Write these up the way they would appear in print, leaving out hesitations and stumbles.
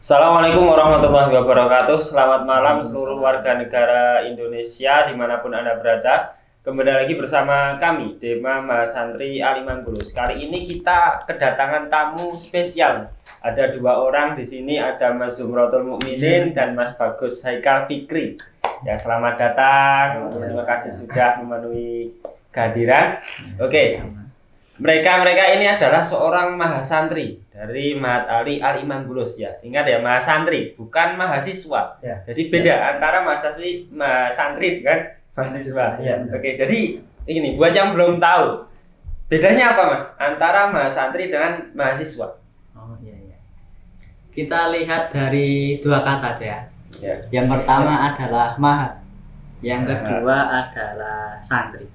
Assalamualaikum warahmatullahi wabarakatuh. Selamat malam seluruh warga negara Indonesia dimanapun Anda berada. Kembali lagi bersama kami Dema Mahasantri Aliman Bulus. Kali ini kita kedatangan tamu spesial. Ada dua orang di sini, ada Mas Zumratul Mukminin dan Mas Bagus Haikal Fikri. Ya, selamat datang. Terima kasih sudah memenuhi kehadiran. Oke. Mereka ini adalah seorang mahasantri dari Mahat Ali Al-Iman Bulus ya. Ingat ya, mahasantri bukan mahasiswa. Ya. Jadi beda antara mahasantri kan mahasiswa. Ya. Oke, jadi ini buat yang belum tahu. Bedanya apa, Mas? Antara mahasantri dengan mahasiswa. Oh iya. Kita lihat dari dua kata ya. Ya. Yang pertama adalah mahat. Yang kedua adalah santri.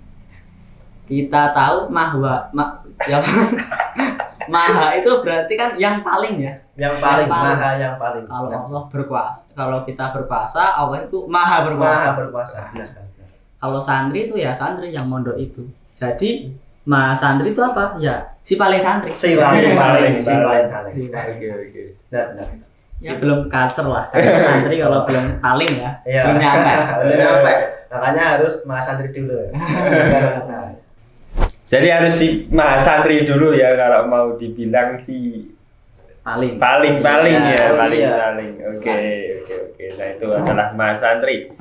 Kita tahu maha itu berarti kan yang paling ya. Yang paling. Maha yang paling. Kalau Allah berkuasa, kalau kita berkuasa, Allah itu maha berkuasa. Maha berkuasa. Kalau santri itu ya santri yang mondok itu. Jadi santri itu apa? Ya si paling santri. Si paling. Oke. Benar. Ya belum culture lah. Santri kalau belum paling ya. Iya. Belum nyampe. Makanya harus mahasantri dulu. Jadi harus si mahasantri dulu ya kalau mau dibilang si paling ya. Oke. Nah, itu adalah mahasantri.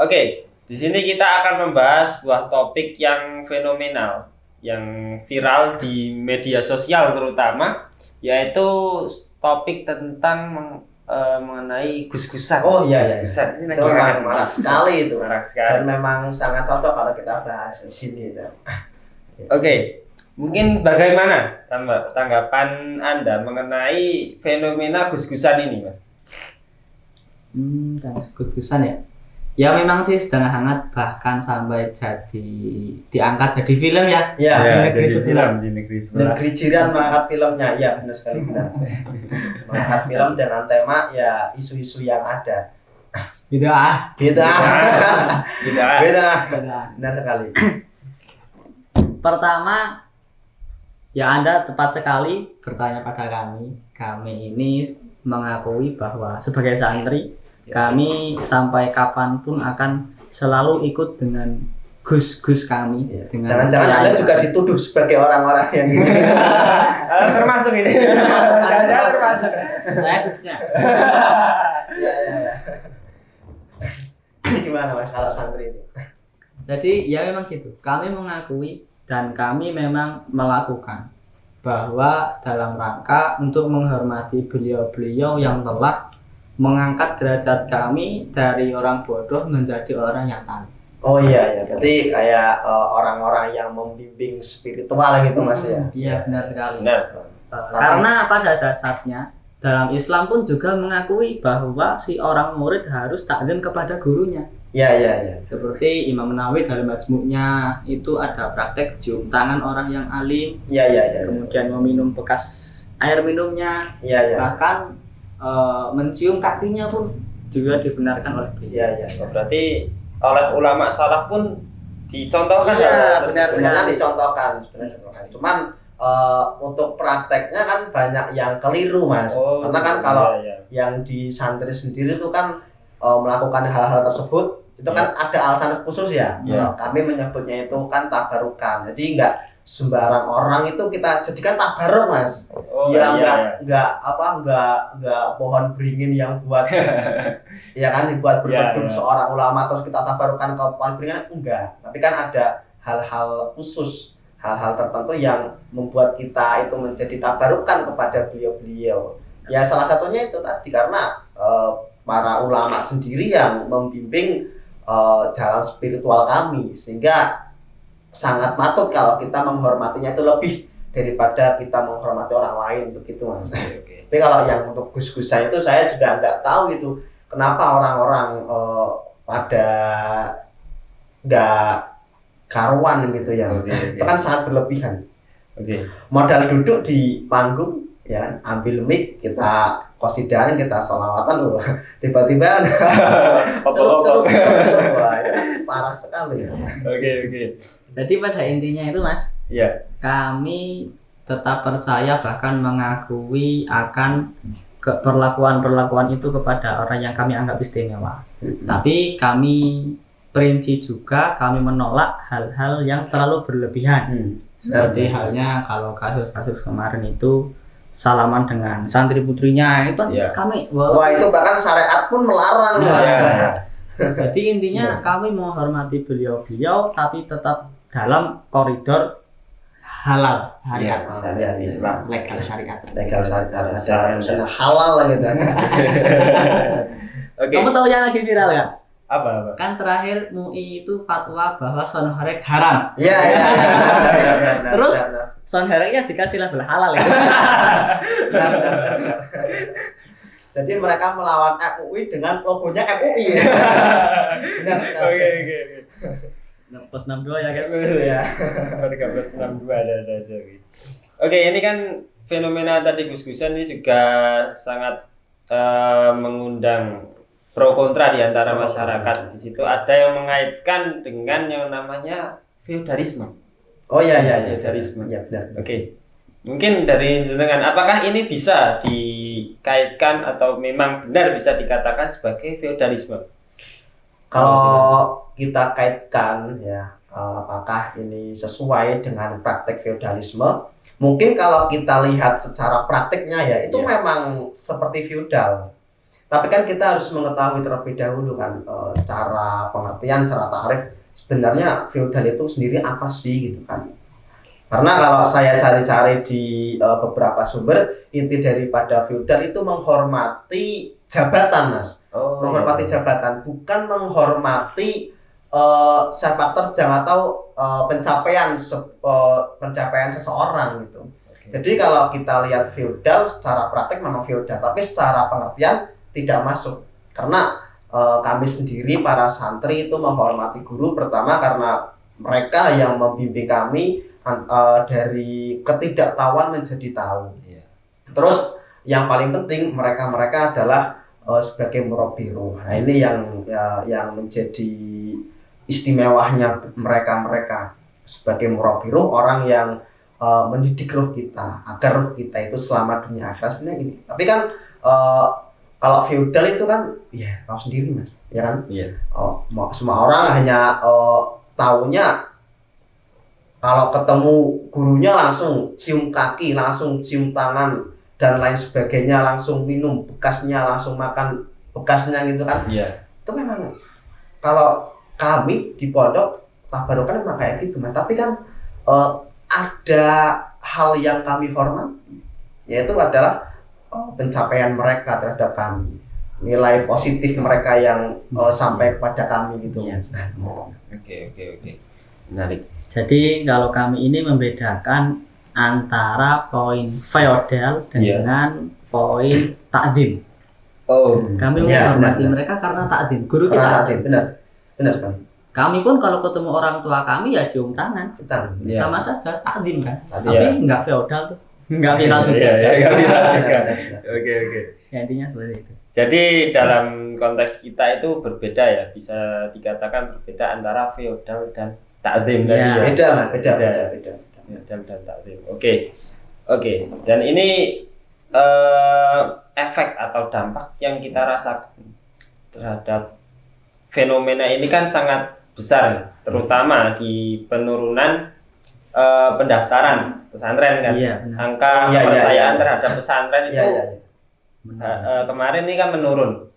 Oke, di sini kita akan membahas sebuah topik yang fenomenal, yang viral di media sosial terutama, yaitu topik tentang mengenai gus-gusan. Oh iya. Gus-gusan. Ini itu memang marah sekali itu. Dan memang sangat cocok kalau kita bahas di sini. Oke, mungkin bagaimana tanggapan Anda mengenai fenomena gus-gusan ini, Mas? Gus-gusan ya. Ya memang sih sedang hangat, bahkan sampai diangkat jadi film ya. Iya, di negeri sebelah. Negeri jiran mengangkat filmnya, iya benar sekali benar. Mengangkat film dengan tema ya isu-isu yang ada. Beda. Benar sekali. Pertama, ya Anda tepat sekali bertanya pada kami. Kami ini mengakui bahwa sebagai santri, kami sampai kapanpun akan selalu ikut dengan gus-gus kami. Ya. Jangan-jangan Anda juga dituduh sebagai orang-orang yang ini. Termasuk ini. Termasuk. Saya gusnya. Ya. Gimana Mas kalau santri ini? Jadi ya memang gitu. Kami mengakui dan kami memang melakukan bahwa dalam rangka untuk menghormati beliau-beliau yang telah mengangkat derajat kami dari orang bodoh menjadi orang yang tahu. Oh iya, berarti kayak orang-orang yang membimbing spiritual gitu Mas ya. Iya benar sekali. Benar. Karena pada dasarnya dalam Islam pun juga mengakui bahwa si orang murid harus taklim kepada gurunya. Iya. Seperti Imam Nawawi dalam majmu'nya itu ada praktek cium tangan orang yang alim. Iya. Kemudian meminum bekas air minumnya. Iya. Bahkan mencium kakinya pun juga dibenarkan oleh beliau. Iya. Berarti oleh ulama salaf pun dicontohkan ya. Benar sekali dicontohkan. Cuman untuk prakteknya kan banyak yang keliru Mas. Karena kan kalau yang di santri sendiri itu kan melakukan hal-hal tersebut itu kan ada alasan khusus ya. Kami menyebutnya itu kan tabarukan. Jadi enggak sembarang orang itu kita jadikan tabaruk Mas. Enggak pohon beringin yang buat ya kan dibuat berteduh seorang ulama terus kita tabarukan ke pohon beringin enggak. Tapi kan ada hal-hal khusus, hal-hal tertentu yang membuat kita itu menjadi tabarukan kepada beliau-beliau. Ya salah satunya itu tadi karena para ulama sendiri yang membimbing jalan spiritual kami sehingga sangat patut kalau kita menghormatinya itu lebih daripada kita menghormati orang lain begitu Mas. Okay. Tapi kalau yang untuk gus-gusan itu saya juga nggak tahu itu kenapa orang-orang pada nggak karuan gitu ya. Okay. Itu kan sangat berlebihan. Modal duduk di panggung ya ambil mic kita qasidan kita sholawatan tiba-tiba celup wah itu parah sekali ya. Oke. Jadi pada intinya itu Mas, kami tetap percaya bahkan mengakui akan perlakuan itu kepada orang yang kami anggap istimewa. Tapi kami perinci juga, kami menolak hal-hal yang terlalu berlebihan. Seperti halnya kalau kasus-kasus kemarin itu salaman dengan santri putrinya itu kami wah itu bahkan syariat pun melarang Mas. Jadi intinya kami menghormati beliau-beliau tapi tetap dalam koridor halal syariat. Islam Legal syariat. Ada misalnya halal lah gitu. Oke. Kamu tahu yang lagi viral ya? Apa? Kan terakhir MUI itu fatwa bahwa sonhorek haram. Iya. Terus sonhoreknya dikasih label halal ya. Jadi mereka melawan MUI dengan logonya MUI. Oke. Plus 62 ya guys. Iya. 1362 ada aja. Oke, ini kan fenomena tadi gus-gusan ini juga sangat mengundang pro kontra di antara masyarakat. Di situ ada yang mengaitkan dengan yang namanya feodalisme. Oh iya. Feodalisme. Iya benar. Oke. Mungkin dari jenengan apakah ini bisa dikaitkan atau memang benar bisa dikatakan sebagai feodalisme? Kalau kita kaitkan ya apakah ini sesuai dengan praktek feodalisme? Mungkin kalau kita lihat secara praktiknya ya itu memang seperti feodal. Tapi kan kita harus mengetahui terlebih dahulu kan cara pengertian, cara ta'rif sebenarnya feodal itu sendiri apa sih gitu kan. Karena kalau saya cari-cari di beberapa sumber, inti daripada feodal itu menghormati jabatan, Mas. Menghormati jabatan, bukan menghormati sepak terjang atau pencapaian seseorang gitu. Jadi kalau kita lihat feodal secara praktik memang feodal, tapi secara pengertian tidak masuk. Karena kami sendiri para santri itu menghormati guru pertama karena mereka yang membimbing kami dari ketidaktahuan menjadi tahu. Terus yang paling penting mereka adalah sebagai murabbi ruh. Nah, ini yang menjadi istimewanya mereka sebagai murabbi ruh, orang yang mendidik ruh kita agar ruh kita itu selamat dunia akhirat sebenarnya gini. Tapi kan kalau feodal itu kan ya tahu sendiri Mas, ya kan? Iya. Semua orang hanya taunya kalau ketemu gurunya langsung cium kaki, langsung cium tangan dan lain sebagainya, langsung minum bekasnya, langsung makan bekasnya gitu kan. Iya. Itu memang kalau kami di pondok tabarukan memang kayak gitu Mas. Tapi kan ada hal yang kami hormati, yaitu adalah pencapaian mereka terhadap kami, nilai positif mereka yang sampai kepada kami gitu. Iya. Oke. Menarik. Jadi kalau kami ini membedakan antara poin feodal dengan poin takzim. Kami menghormati mereka karena takzim. Guru kita takzim. Benar sekali. Kami pun kalau ketemu orang tua kami ya cium tangan. Sama saja takzim kan. Tapi enggak feodal tuh. Enggak viral juga. Enggak viral juga. Oke. Ya, intinya seperti itu. Jadi dalam konteks kita itu berbeda ya, bisa dikatakan berbeda antara feodal dan takzim tadi ya. Beda. Feodal dan takzim. Oke. Dan ini efek atau dampak yang kita rasakan terhadap fenomena ini kan sangat besar, terutama di penurunan pendaftaran pesantren kan. Angka kepercayaan terhadap pesantren itu kemarin ini kan menurun.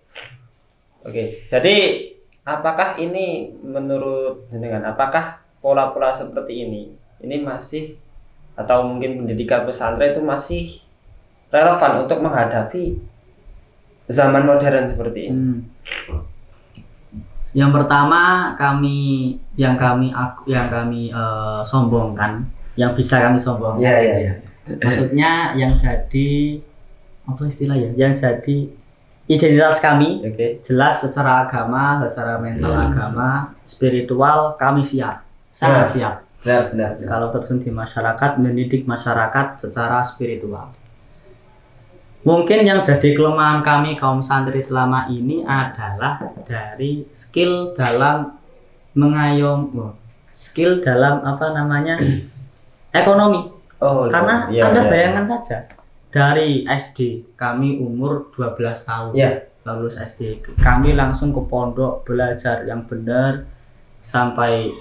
Oke, jadi apakah ini menurut jenengan, apakah pola-pola seperti ini masih atau mungkin pendidikan pesantren itu masih relevan untuk menghadapi zaman modern seperti ini? Yang pertama yang kami sombongkan, yang bisa kami sombongkan. Iya. Maksudnya yang jadi apa istilahnya? Yang jadi identitas kami, jelas secara agama, secara mental agama, spiritual kami siap, sangat siap. Benar. Kalau terjun di masyarakat, mendidik masyarakat secara spiritual. Mungkin yang jadi kelemahan kami kaum santri selama ini adalah dari skill dalam skill dalam ekonomi. Karena Anda bayangkan saja, dari SD kami umur 12 tahun. Iya. Lulus SD. Kami langsung ke pondok belajar yang benar sampai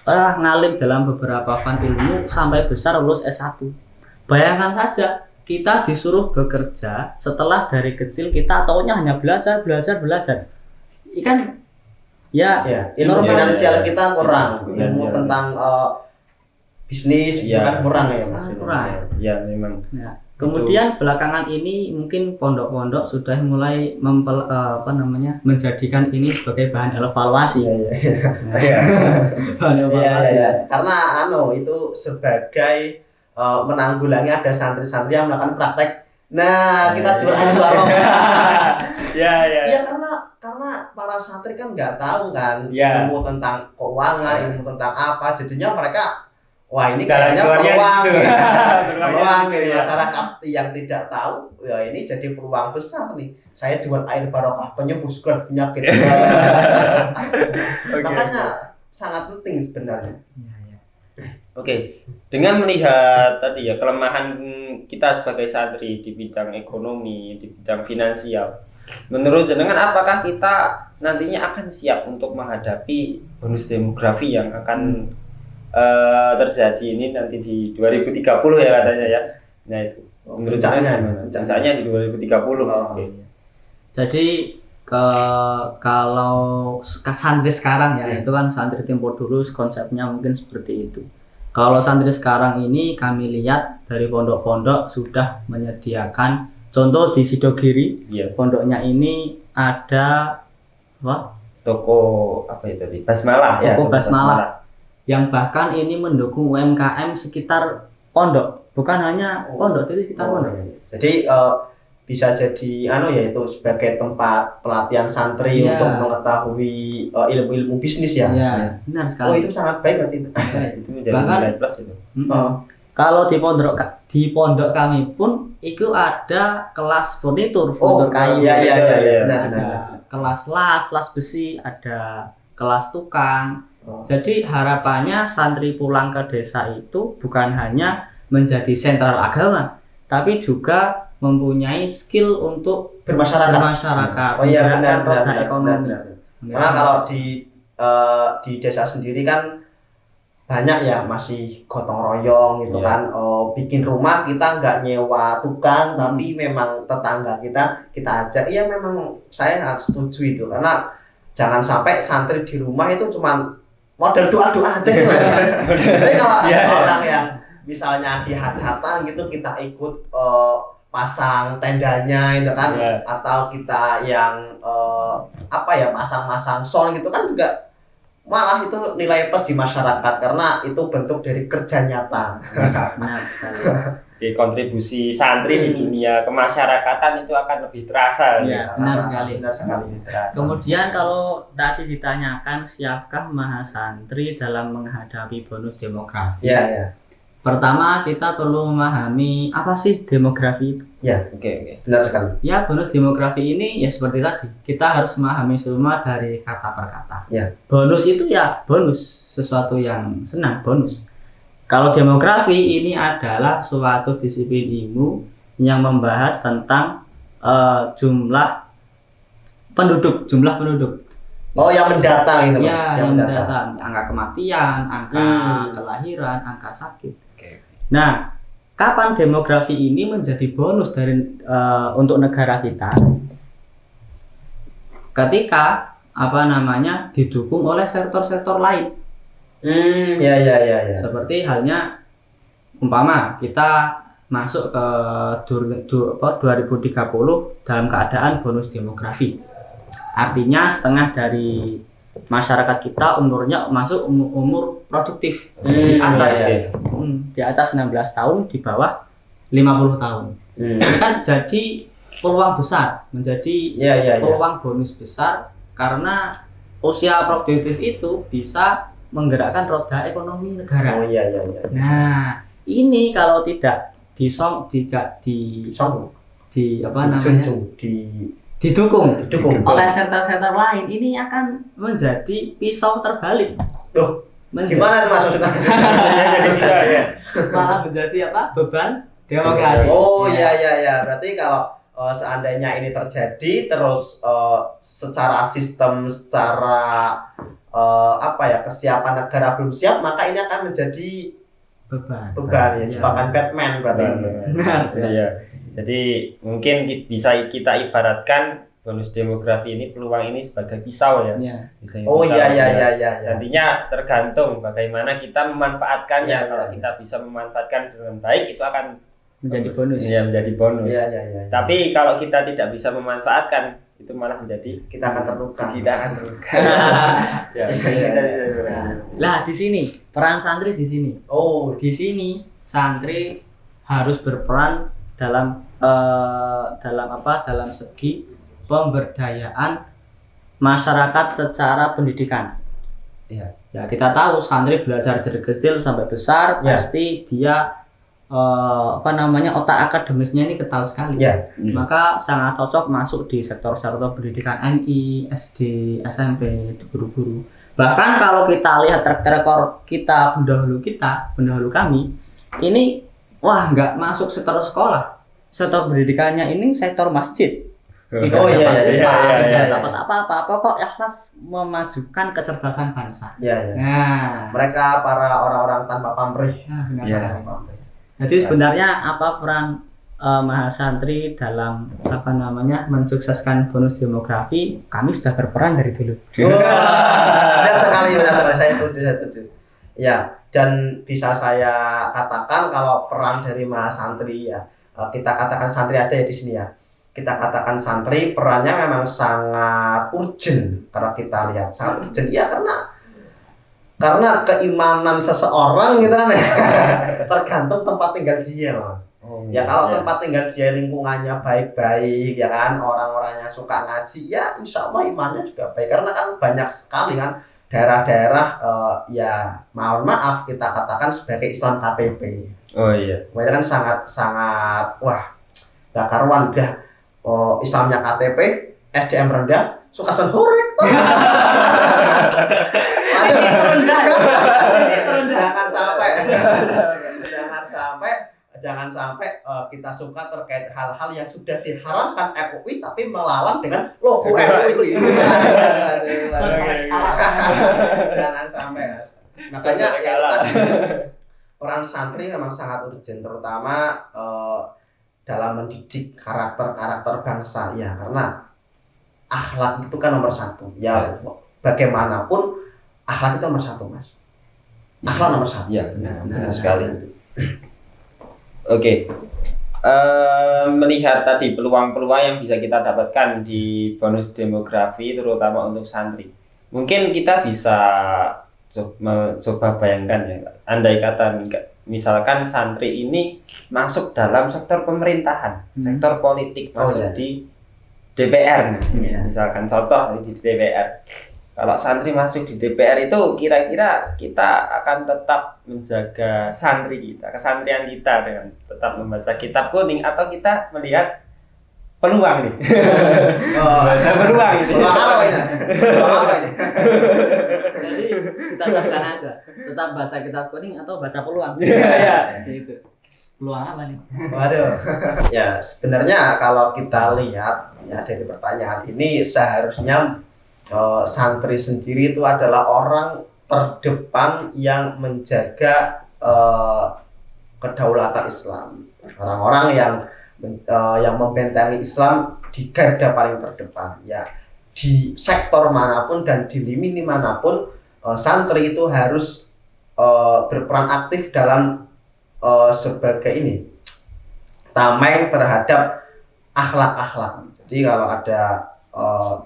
ngalim dalam beberapa fan ilmu sampai besar lulus S1. Bayangkan saja kita disuruh bekerja setelah dari kecil kita taunya hanya belajar. Ikan ya, ilmu normal. finansial kita kurang, Iya, ilmu iya. tentang bisnis Iya. kan kurang ya, Mas. Sangat kurang. Ya memang. Ya. Kemudian belakangan ini mungkin pondok-pondok sudah mulai menjadikan ini sebagai bahan evaluasi. Iya, iya. Iya. Bahan Iya, evaluasi. iya. Karena itu sebagai menanggulangi ada santri-santri yang melakukan praktek. Nah, kita jual air barokah. Ya. Iya, karena para santri kan nggak tahu kan Ya. ilmu tentang keuangan, ilmu tentang apa. Jadinya mereka, wah ini Jalan kayaknya keluarnya peluang, gitu. peluang gitu ini ya. masyarakat yang tidak tahu, ya ini jadi peluang besar nih. Saya jual air barokah penyembuh segala penyakit. Oke. Makanya sangat penting sebenarnya. Oke, dengan melihat tadi ya kelemahan kita sebagai santri di bidang ekonomi, di bidang finansial, menurut jenengan apakah kita nantinya akan siap untuk menghadapi bonus demografi yang akan terjadi ini nanti di 2030 ya katanya ya? Nah itu, menurut Puncaknya, jenengan gimana? puncaknya. Puncaknya di 2030. Oh. Oke. Jadi kalau santri sekarang ya, itu kan santri tempo dulu konsepnya mungkin seperti itu. Kalau santri sekarang ini kami lihat dari pondok-pondok sudah menyediakan, contoh di Sidogiri, Iya. pondoknya ini ada apa? Toko apa itu tadi? Basmalah ya. Toko toko Basmalah. Yang bahkan ini mendukung UMKM sekitar pondok, bukan hanya pondok, jadi sekitar pondok. iya. Jadi bisa jadi itu sebagai tempat pelatihan santri Iya. untuk mengetahui ilmu-ilmu bisnis ya. Ya, benar Oh, sekali. itu sangat baik berarti itu. Itu menjadi Bahkan- nilai plus itu. Oh. Kalau di pondok kami pun itu ada kelas furnitur kayu. Iya, benar, Ada benar. kelas las besi, ada kelas tukang. Oh. Jadi harapannya santri pulang ke desa itu bukan hanya menjadi sentral agama, tapi juga mempunyai skill untuk Bermasyarakat. bermasyarakat, Oh iya, menggerakkan benar, roda benar, ekonomi. benar. Karena kalau di desa sendiri kan banyak ya masih gotong royong gitu Iya. kan. Bikin rumah kita nggak nyewa tukang, tapi memang tetangga kita ajak. Iya, memang saya nggak setuju itu, karena jangan sampai santri di rumah itu cuman model doa-doa aja gitu, Mas. Tapi kalau Iya, ada iya. orang yang misalnya di hajatan gitu, kita ikut pasang tendanya itu kan, Iya. atau kita yang pasang-pasang sound gitu kan, juga malah itu nilai plus di masyarakat karena itu bentuk dari kerja nyata. Benar sekali. Jadi kontribusi santri di dunia kemasyarakatan itu akan lebih terasa. Iya, benar sekali. Benar sekali. Lebih terasa. Kemudian kalau tadi ditanyakan siapkah mahasantri dalam menghadapi bonus demografi? Iya, iya. Pertama kita perlu memahami apa sih demografi itu. Oke. Benar sekali. Ya, bonus demografi ini ya seperti tadi, kita harus memahami semua dari kata per kata. Ya. Bonus itu ya bonus, sesuatu yang senang, bonus. Kalau demografi ini adalah suatu disiplin ilmu yang membahas tentang jumlah penduduk. Oh, yang mendata gitu, Mas. Ya, yang mendata angka kematian, angka kelahiran, angka sakit. Oke. Nah, kapan demografi ini menjadi bonus untuk negara kita? Ketika didukung oleh sektor-sektor lain. Ya. Seperti halnya umpama kita masuk ke 2030 dalam keadaan bonus demografi. Artinya setengah dari masyarakat kita umurnya masuk umur produktif di atas 16 tahun, di bawah 50 tahun. Ini kan jadi peluang besar, menjadi peluang bonus besar karena usia produktif itu bisa menggerakkan roda ekonomi negara. Oh iya. Nah, ini kalau tidak didukung oleh sektor-sektor lain, ini akan menjadi pisau terbalik. Gimana tuh, Mas? Jadi bisa ya. Malah menjadi beban Demokrasi. Oh iya. Berarti kalau seandainya ini terjadi terus secara sistem, secara kesiapan negara belum siap, maka ini akan menjadi beban ya, jebakan Batman berarti ini. Benar. Iya. Jadi mungkin bisa kita ibaratkan bonus demografi ini, peluang ini sebagai pisau ya. Bisa Oh pisau, iya. Nantinya tergantung bagaimana kita memanfaatkannya. Iya, Kalau iya. kita bisa memanfaatkan dengan baik, itu akan Menjadi bonus. Iya, menjadi bonus. Iya. Tapi kalau kita tidak bisa memanfaatkan, itu malah menjadi kita akan terluka. kita akan terluka. Ya. Lah di sini peran santri di sini. Oh, Di sini santri harus berperan dalam dalam segi pemberdayaan masyarakat secara pendidikan. Iya. Ya kita tahu santri belajar dari kecil sampai besar Ya. pasti dia otak akademisnya ini kental sekali. Ya. Maka sangat cocok masuk di sektor-sektor pendidikan MI, SD, SMP, guru-guru. Bahkan kalau kita lihat track record kita pendahulu kami, ini nggak masuk sektor sekolah. Sektor pendidikannya ini sektor masjid. Tidak Oh, iya, dapat iya, upah, iya, tidak iya. dapat apa-apa. Pokok ikhlas memajukan kecerdasan bangsa. Iya. Nah, Mereka para orang-orang tanpa pamrih. benar. Iya. Jadi sebenarnya apa peran mahasantri dalam mensukseskan bonus demografi? Kami sudah berperan dari dulu. Benar sekali, saya setuju. Ya, dan bisa saya katakan kalau peran dari mahasantri ya, kita katakan santri aja ya di sini ya. Kita katakan santri perannya memang sangat urgent kalau kita lihat, sangat urgent ya, karena keimanan seseorang gitu kan tergantung tempat tinggal dia, Mas. Ya kalau tempat tinggal dia lingkungannya baik-baik ya kan, orang-orangnya suka ngaji, ya insya Allah imannya juga baik, karena kan banyak sekali kan daerah-daerah ya mohon maaf kita katakan sebagai Islam KTP. Oh iya. Mereka kan sangat gak karuan udah Islamnya KTP, SDM rendah, suka senhorik. Jangan sampai kita suka terkait hal-hal yang sudah diharamkan MUI tapi melawan dengan logo MUI itu. Jangan sampai. Makanya ya peran santri memang sangat urgent, terutama dalam mendidik karakter bangsa ya, karena akhlak itu kan nomor satu ya. Bagaimanapun akhlak itu nomor satu, Mas. Akhlak nomor satu. Ya, benar sekali. Oke. Melihat tadi peluang-peluang yang bisa kita dapatkan di bonus demografi terutama untuk santri, mungkin kita bisa coba bayangkan ya, andai kata misalkan santri ini masuk dalam sektor pemerintahan, sektor politik, masuk di DPR nih. Misalkan contoh di DPR. Kalau santri masuk di DPR itu kira-kira kita akan tetap menjaga santri kita, kesantrian kita dengan tetap membaca kitab kuning, atau kita melihat peluang nih? Baca peluang ini. Peluang apa ini? Jadi kita lakukan aja, tetap baca kitab kuning atau baca peluang. Iya. Gitu. Peluang apa nih? Waduh. Ya sebenarnya kalau kita lihat ya dari pertanyaan ini, seharusnya santri sendiri itu adalah orang terdepan yang menjaga kedaulatan Islam. Orang-orang yang membentengi Islam di garda paling terdepan ya. Di sektor manapun dan di lini manapun, santri itu harus berperan aktif dalam sebagai tameng terhadap akhlak-akhlak. Jadi kalau ada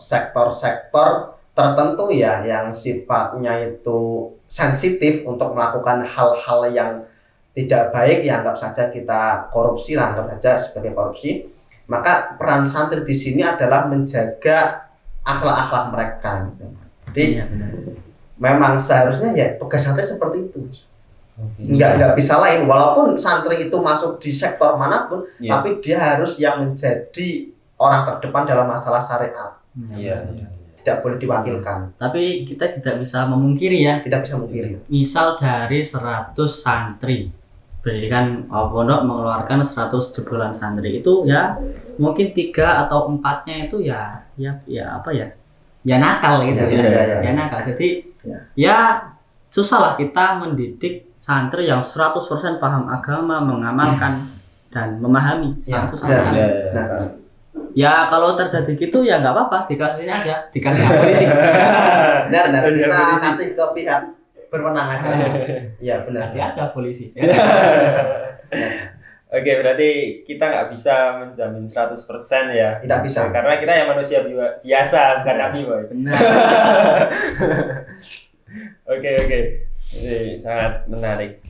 sektor-sektor tertentu ya yang sifatnya itu sensitif untuk melakukan hal-hal yang tidak baik, ya anggap saja kita korupsi lah, anggap saja sebagai korupsi, maka peran santri di sini adalah menjaga akhlak-akhlak mereka. Jadi memang seharusnya ya tugas santri seperti itu. Nggak bisa lain, walaupun santri itu masuk di sektor manapun, tapi dia harus yang menjadi orang terdepan dalam masalah syariat. Tidak boleh diwakilkan. Tapi kita tidak bisa memungkiri ya. Tidak bisa memungkiri. Misal dari 100 santri pendidikan pondok mengeluarkan 100 jebolan santri itu ya mungkin 3 atau 4-nya itu ya apa ya? Ya nakal gitu ya nakal. Jadi ya susah lah kita mendidik santri yang 100% paham agama, mengamalkan dan memahami satu sama lain. Ya kalau terjadi gitu ya nggak apa-apa, dikasih aja, dikasih polisi. Benar, kita kasih ke pihak berwenang aja. Iya benar. Kasih aja polisi. Oke, berarti kita nggak bisa menjamin 100% ya. Tidak bisa. Karena kita yang manusia biasa, bukan nabi, boy. Benar. Oke. Ini sangat menarik.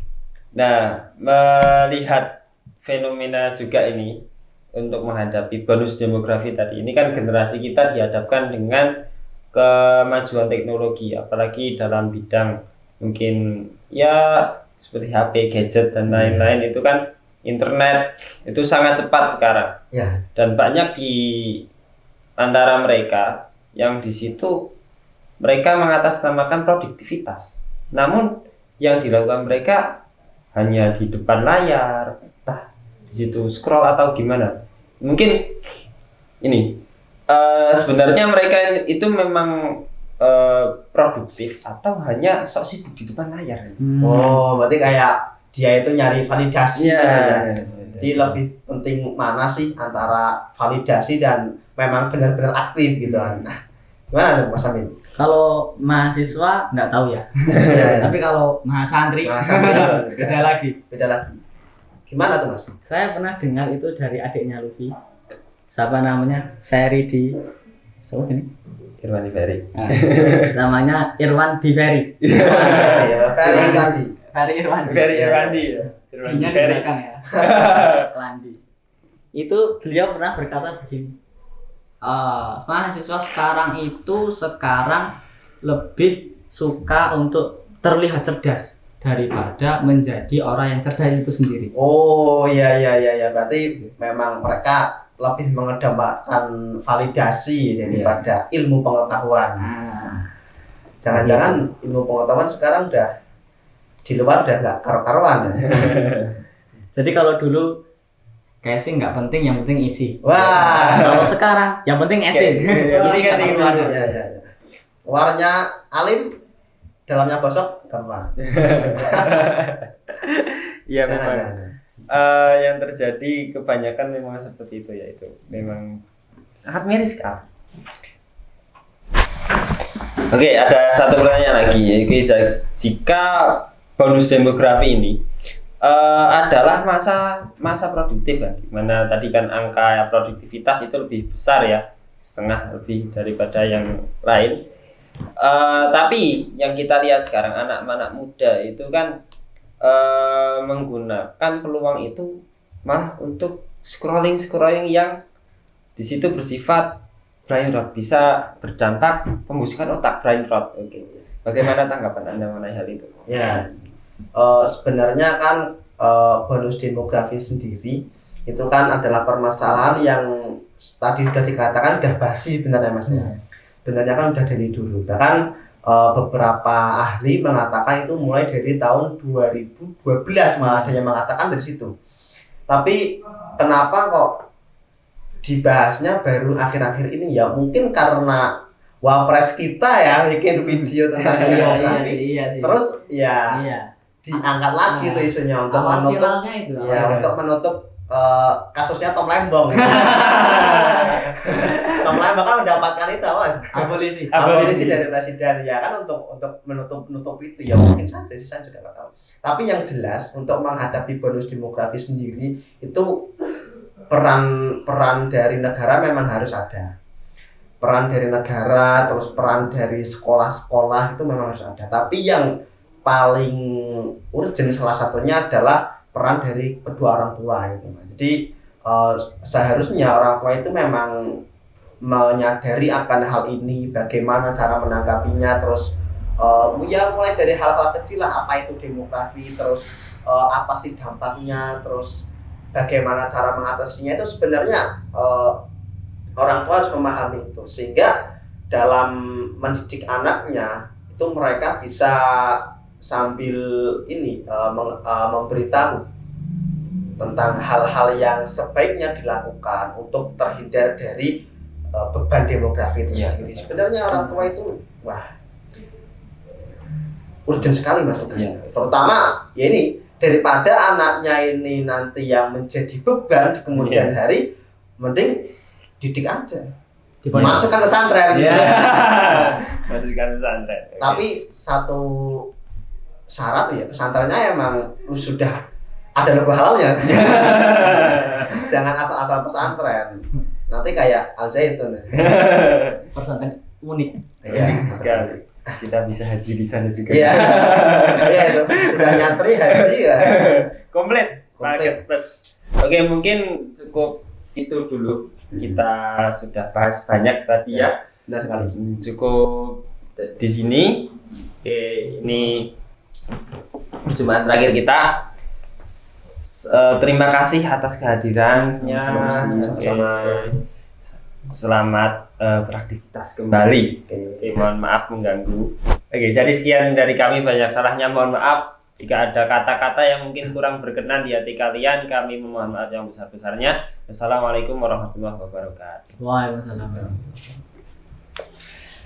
Nah, melihat fenomena juga ini untuk menghadapi bonus demografi tadi, ini kan generasi kita dihadapkan dengan kemajuan teknologi, apalagi dalam bidang mungkin ya seperti HP, gadget dan lain-lain itu kan internet itu sangat cepat sekarang. Ya. Dan banyak di antara mereka yang di situ mereka mengatasnamakan produktivitas. Namun yang dilakukan mereka hanya di depan layar, entah di situ scroll atau gimana. Mungkin ini sebenarnya mereka itu memang produktif atau hanya sok sibuk di depan layar. Oh, berarti kayak dia itu nyari validasi. Ya. Jadi lebih penting mana sih antara validasi dan memang benar-benar aktif gitu kan. Nah, gimana tuh Mas Amin? Kalau mahasiswa nggak tahu ya. Tapi kalau mahasantri beda lagi. Gimana tuh Mas? Saya pernah dengar itu dari adiknya Luffy. Siapa namanya? Ferry di siapa ini? Irwan Ferry. Nah, namanya Irwan di Ferry. Ferry Irwandi. Irwandi Di belakang ya. Landi. Itu beliau pernah berkata begini. Mahasiswa sekarang lebih suka untuk terlihat cerdas daripada menjadi orang yang cerdas itu sendiri. Oh iya. Berarti memang mereka lebih mengedepankan validasi daripada ilmu pengetahuan. Jangan-jangan ilmu pengetahuan sekarang udah di luar udah nggak karu-karuan ya. Jadi kalau dulu casing nggak penting, yang penting isi. Wah. Kalau sekarang yang penting casing. Casing dulu. Iya. Luarnya alim, dalamnya gosok, gampang. Iya memang. Yang terjadi kebanyakan memang seperti itu ya, itu memang sangat miris kan. Oke, ada satu pertanyaan lagi, yaitu jika bonus demografi ini adalah masa produktif kan, dimana tadi kan angka produktivitas itu lebih besar ya, setengah lebih daripada yang lain. Tapi yang kita lihat sekarang anak-anak muda itu kan menggunakan peluang itu malah untuk scrolling yang di situ bersifat brain rot, bisa berdampak pembusukan otak, brain rot. Oke. Bagaimana tanggapan Anda mengenai hal itu? Ya, sebenarnya kan bonus demografi sendiri itu kan adalah permasalahan yang tadi sudah dikatakan sudah basi sebenarnya Mas ya. Sebenarnya kan sudah dari dulu. Bahkan beberapa ahli mengatakan itu mulai dari tahun 2012 malah ada yang mengatakan dari situ. Tapi kenapa kok dibahasnya baru akhir-akhir ini ya? Mungkin karena wapres kita ya bikin video tentang demografi. Iya, terus ya diangkat lagi tuh isunya untuk menutup untuk menutup kasusnya Tom Lembong. Tom Lembong kan mendapatkan itu Mas, abolisi dari presiden ya kan, untuk menutup itu ya, mungkin saja sih, saya juga nggak tahu. Tapi yang jelas untuk menghadapi bonus demografi sendiri itu peran dari negara memang harus ada. Peran dari negara, terus peran dari sekolah-sekolah itu memang harus ada. Tapi yang paling urgent salah satunya adalah peran dari kedua orang tua gitu. Jadi seharusnya orang tua itu memang menyadari akan hal ini, bagaimana cara menanggapinya, terus ya mulai dari hal-hal kecil lah, apa itu demografi, terus apa sih dampaknya, terus bagaimana cara mengatasinya, itu sebenarnya orang tua harus memahami itu, sehingga dalam mendidik anaknya itu mereka bisa sambil ini memberitahu tentang hal-hal yang sebaiknya dilakukan untuk terhindar dari beban demografi itu sendiri. Sebenarnya orang tua itu urgent sekali mas tugasnya. Terutama ya ini daripada anaknya ini nanti yang menjadi beban di kemudian hari, mending didik aja. Masukkan pesantren. Masukkan pesantren. Tapi satu syarat ya pesantrennya emang sudah ada logo halalnya. Jangan asal-asal pesantren. Nanti kayak Al Zaitun. Pesantren unik. Iya sekali. Kita bisa haji di sana juga. Iya. Iya itu. Udah nyantri haji ya. Komplit. Paket plus. Oke, mungkin cukup itu dulu. Kita sudah bahas banyak tadi ya. Benar sekali. Cukup di sini. Oke, ini perjumpaan terakhir kita. Terima kasih atas kehadirannya. Sama-sama. Selamat beraktivitas kembali. Oke, mohon maaf mengganggu. Oke, jadi sekian dari kami, banyak salahnya mohon maaf. Jika ada kata-kata yang mungkin kurang berkenan di hati kalian, kami memohon maaf yang besar-besarnya. Wassalamualaikum warahmatullahi wabarakatuh. Waalaikumsalam.